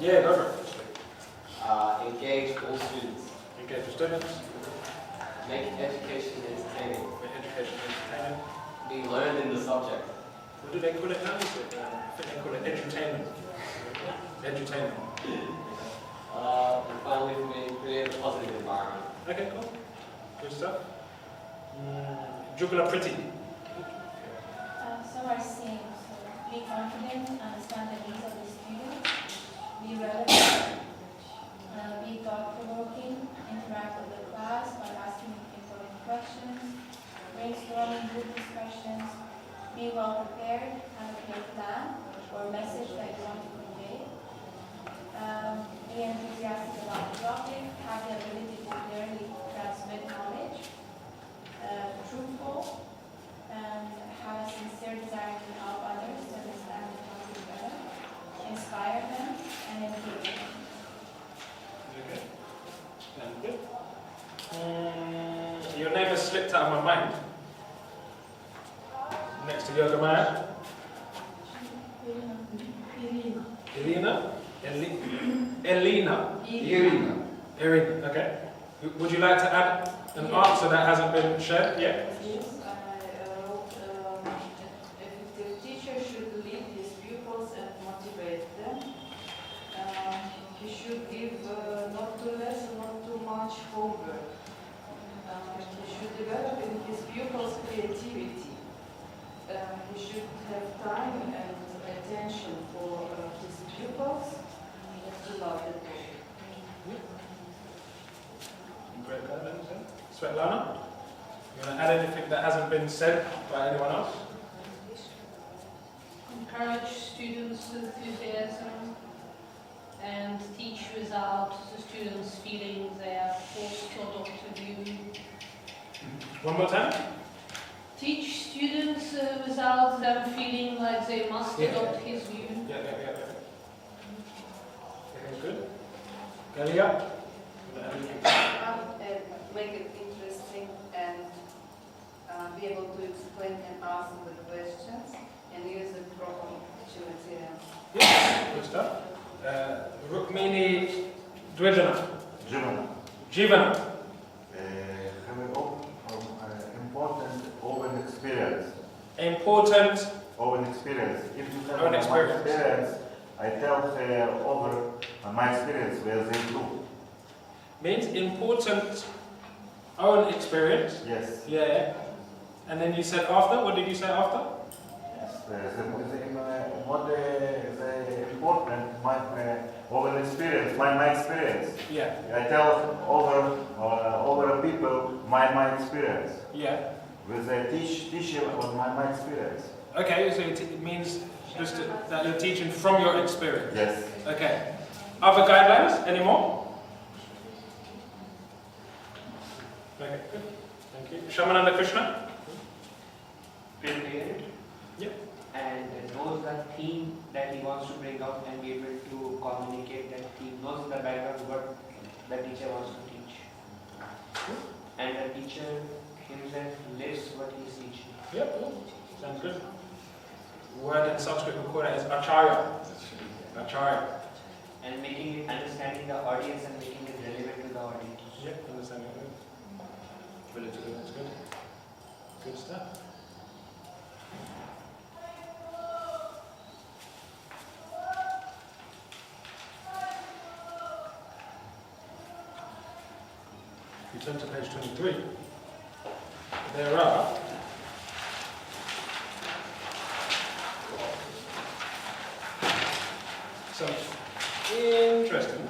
Yeah, go for it. Engage all students. Engage your students. Make education entertaining. Make education entertaining. Be learned in the subject. What do they call it now? I think they call it edutainment. Edutainment. And finally, for me, create a positive environment. Okay, cool. Good stuff. Jugular pretty. Some are same. So be confident, understand the needs of the students, be relevant, be thought-provoking, interact with the class by asking important questions, brainstorming group discussions, be well prepared, have a clear plan or message that you want to convey, be enthusiastic about the topic, have the ability to clearly transmit knowledge, truthful, and have a sincere desire to help others to understand the topic better, inspire them, and engage them. Okay. Sounds good. Your name has slipped out of my mind. Next to Yoga Maya. Irina. Elena. Irina. Okay. Would you like to add an answer that hasn't been shared yet? Yes, I wrote the teacher should lead his pupils and motivate them. He should give not too less and not too much homework. He should develop in his pupils creativity. He should have time and attention for his pupils to love the topic. Great guidance. Svetlana, you want to add anything that hasn't been said by anyone else? Encourage students' enthusiasm and teach without the students feeling they are forced to adopt a view. One more time? Teach students without them feeling like they must adopt his view. Yeah. Okay, good. Galia? Make it interesting and be able to explain and answer the questions and use the proper materials. Yeah, good stuff. Rukmini Dvijana. Jivana. Have an important open experience. Important Open experience. If you have own my experience. experience, I tell her over my experience where they do. Means important own experience. Yes. Yeah. And then you said after? What did you say after? Yes. The important my open experience, my experience. Yeah. I tell over people my experience. Yeah. With the teacher on my experience. Okay, so it means just that you're teaching from your experience. Yes. Okay. Other guidelines? Any more? Okay, good. Thank you. Shamananda Krishna? Prepared. Yep. And knows the theme that he wants to bring up and be able to communicate that theme, knows the background what the teacher wants to teach. And the teacher himself lives what he is teaching. Yep, cool. Sounds good. Word in Sanskrit we call it as acharya. Acharya. And making it understanding the audience and making it relevant to the audience. Yep, understanding it. Ability to do that's good. Good stuff. If you turn to page 23, there are some interesting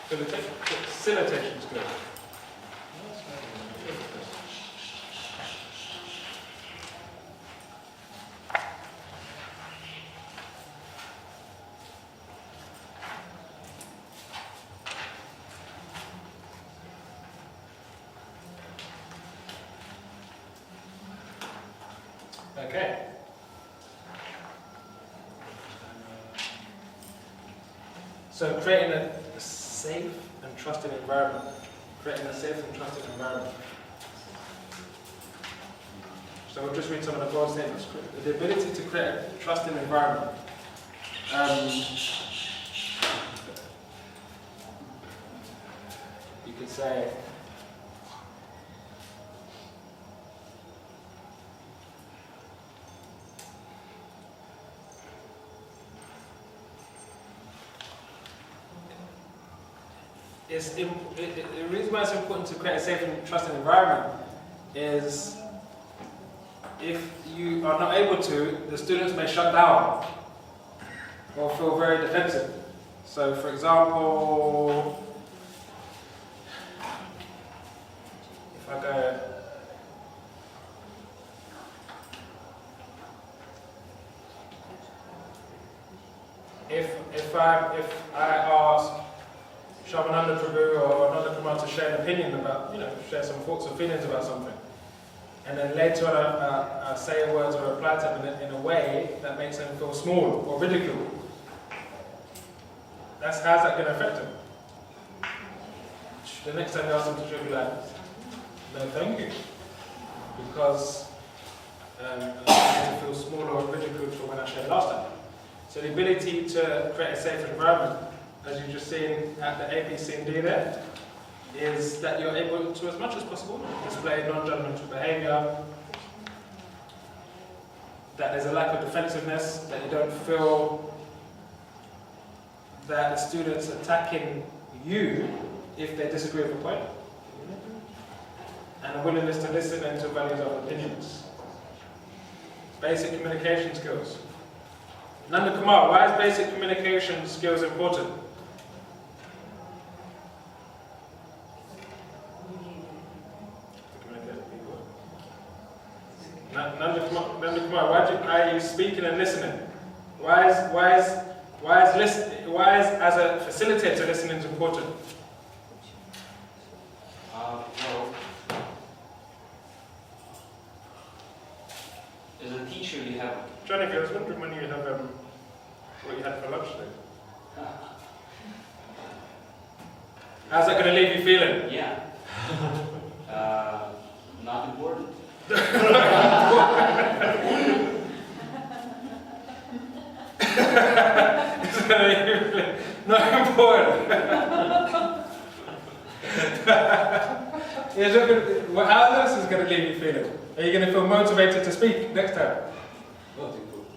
facilitations good. Okay. So creating a safe and trusted environment. Creating a safe and trusted environment. So we'll just read some of the broad statements. The ability to create a trusting environment. say, the reason why it's important to create a safe and trusting environment is if you are not able to, the students may shut down or feel very defensive. So for example, if I go, if I ask Shamananda Prabhu or Nanda Kumar to share an opinion about, share some thoughts or feelings about something, and then later on I say words or reply to them in a way that makes them feel small or ridiculed, how's that going to affect them? The next time you ask them to show, be like, no thank you, because I made them feel small or ridiculed from when I shared last time. So the ability to create a safe environment, as you've just seen at the A, B, C, and D there, is that you're able to, as much as possible, display non-judgmental behavior, that there's a lack of defensiveness, that you don't feel that the student's attacking you if they disagree with a point, and a willingness to listen and to value other opinions. Basic communication skills. Nanda Kumar, why is basic communication skills important? Nanda Kumar, why are you speaking and listening? Why is as a facilitator listening is important? Well, as a teacher, you have. Johnny, I was wondering when you have what you had for lunch today. How's that going to leave you feeling? Yeah. Not important. Not important. How else is going to leave you feeling? Are you going to feel motivated to speak next time? Not important.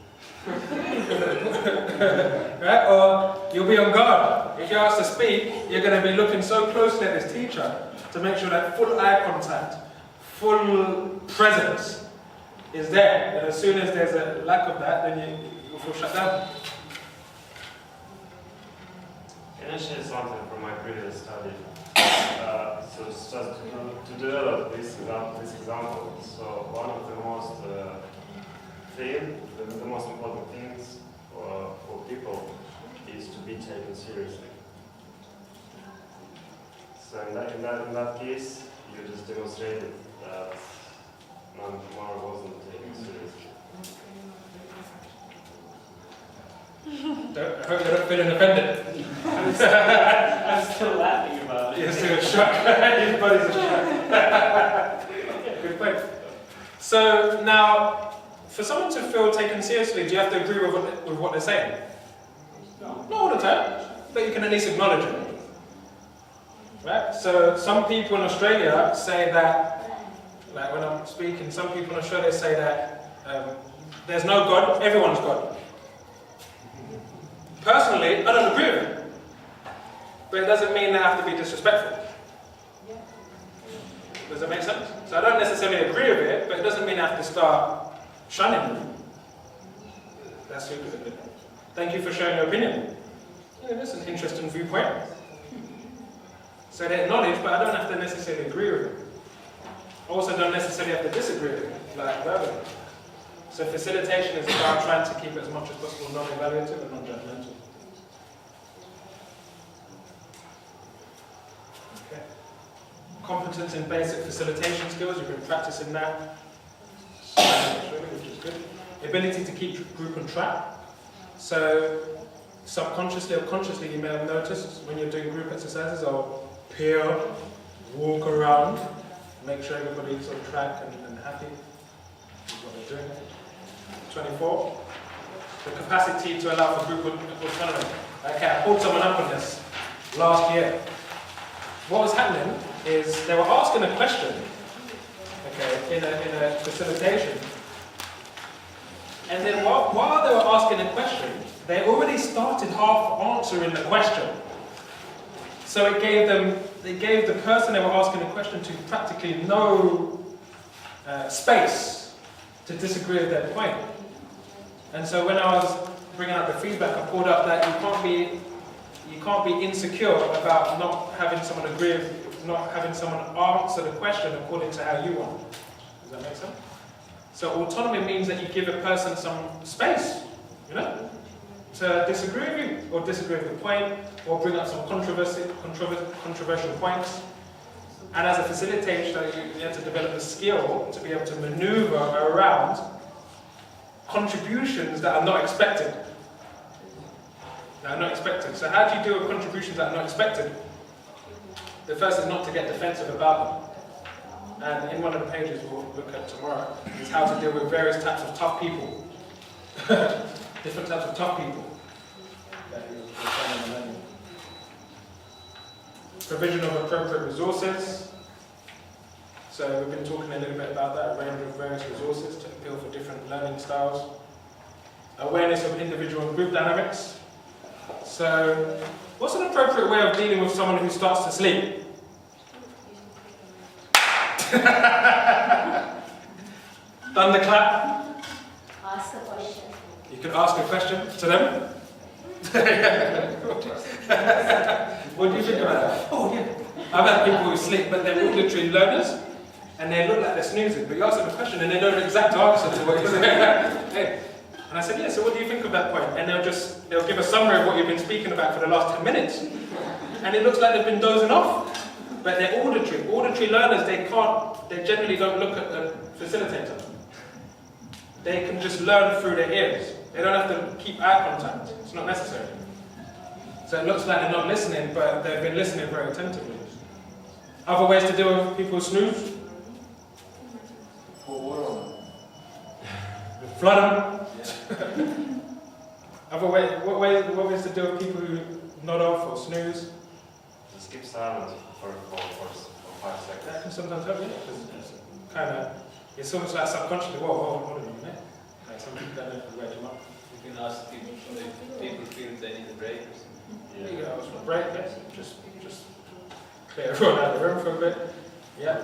Right? Or you'll be on guard. If you're asked to speak, you're going to be looking so closely at this teacher to make sure that full eye contact, full presence is there. And as soon as there's a lack of that, then you'll feel shut down. Can I share something from my previous study? So just to develop this example. So one of the most important things for people is to be taken seriously. So in that case, you just demonstrated that Nanda Kumar wasn't taken seriously. I hope you're not feeling offended. I'm still laughing about it. You're still in shock. Your body's in shock. Good point. So now, for someone to feel taken seriously, do you have to agree with what they're saying? No. Not all the time, but you can at least acknowledge it. Right? So some people in Australia say that, like when I'm speaking, some people in Australia say that there's no God, everyone's God. Personally, I don't agree with it. But it doesn't mean they have to be disrespectful. Does that make sense? So I don't necessarily agree with it, but it doesn't mean I have to start shunning them. That's your good. Thank you for sharing your opinion. Yeah, that's an interesting viewpoint. So they acknowledge, but I don't have to necessarily agree with it. I also don't necessarily have to disagree with it, like verbally. So facilitation is about trying to keep it as much as possible non-evaluative and non-judgmental. Okay. Competence in basic facilitation skills, you've been practicing that, which is good. Ability to keep group on track. So subconsciously or consciously you may have noticed when you're doing group exercises or peer, walk around, make sure everybody's on track and happy with what they're doing. 24, the capacity to allow for group autonomy. Okay, I pulled someone up on this last year. What was happening is they were asking a question, okay, in a facilitation. And then while they were asking a question, they already started half answering the question. So it gave the person they were asking the question to practically no space to disagree with their point. And so when I was bringing up the feedback, I pulled up that you can't be insecure about not having someone agree, not having someone answer the question according to how you want. Does that make sense? So autonomy means that you give a person some space, you know, to disagree with you, or disagree with the point, or bring up some controversial points. And as a facilitator, you have to develop the skill to be able to maneuver around contributions that are not expected. So how do you deal with contributions that are not expected? The first is not to get defensive about them. And in one of the pages we'll look at tomorrow is how to deal with various types of tough people. Different types of tough people. Provision of appropriate resources. So we've been talking a little bit about that, a range of various resources to appeal for different learning styles. Awareness of individual and group dynamics. So what's an appropriate way of dealing with someone who starts to sleep? Thunderclap. Ask a question. You can ask a question to them. What do you think about that? Oh yeah. I've had people who sleep, but they're auditory learners, and they look like they're snoozing. But you ask them a question, and they know the exact answer to what you say. Hey. And I said, yeah. So what do you think of that point? And they'll give a summary of what you've been speaking about for the last 10 minutes, and it looks like they've been dozing off. But they're auditory. Auditory learners, they generally don't look at the facilitator. They can just learn through their ears. They don't have to keep eye contact. It's not necessary. So it looks like they're not listening, but they've been listening very attentively. Other ways to deal with people who snooze? Pour water on them. Flood them. What ways to deal with people who nod off or snooze? Just keep silent for 5 seconds. That can sometimes help, yeah. It's almost like subconsciously, hold on a minute. Like some people don't know if you wake them up. You can ask people if people feel they need a break or something. Yeah, I was for a break, yes. Just clear everyone out of the room for a bit. Yeah.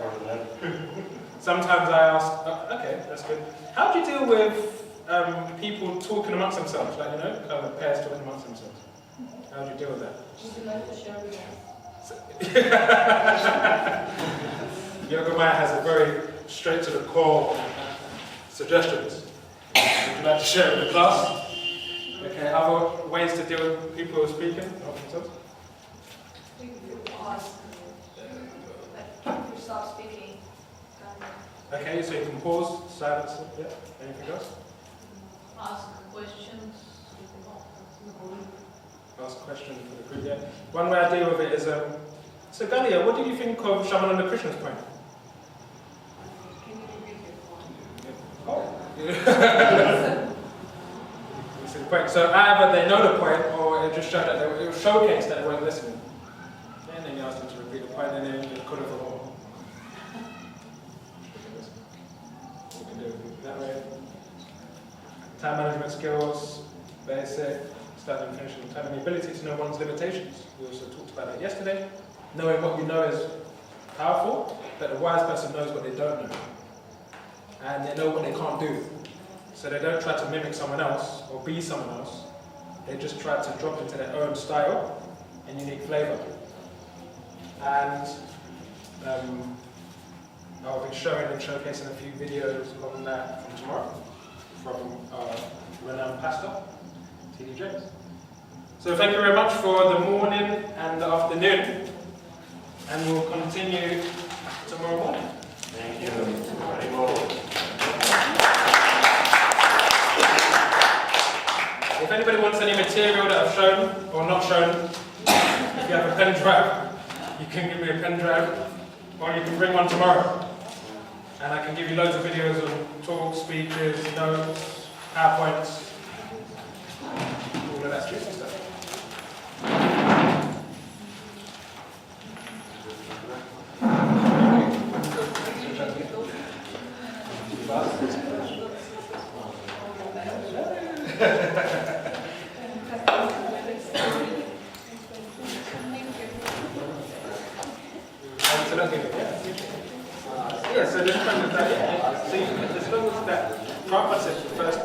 Sometimes I ask, okay, that's good. How do you deal with people talking amongst themselves, like, you know, kind of pairs talking amongst themselves? How do you deal with that? Would you like to share with us? Yoga Maya has a very straight to the core suggestions. Would you like to share with the class? Okay, other ways to deal with people who are speaking? Ask. Like, you stop speaking. Okay, so you can pause, silence, yeah. Anything else? Ask questions. Ask a question for the group, yeah. One way I deal with it is, so Galia, what did you think of Shamananda Krishna's point? Oh. That's the point. So either they know the point, or it just showed that it was showcased that they weren't listening. And then you asked them to repeat the point, and then they could have all. We can do it that way. Time management skills, basic, starting and finishing time, and the ability to know one's limitations. We also talked about that yesterday. Knowing what you know is powerful, but a wise person knows what they don't know. And they know what they can't do. So they don't try to mimic someone else or be someone else. They just try to drop into their own style and unique flavor. And I'll be showing and showcasing a few videos on that from tomorrow from renowned pastor, T.D. James. So thank you very much for the morning and the afternoon. And we'll continue tomorrow morning. Thank you. Very good. If anybody wants any material that I've shown or not shown, if you have a pen drive, you can give me a pen drive, or you can bring one tomorrow. And I can give you loads of videos of talks, speeches, notes, PowerPoints, all of that juicy stuff. So that's good. Yeah, so this kind of that, yeah. So you, as long as that Prabhupada said first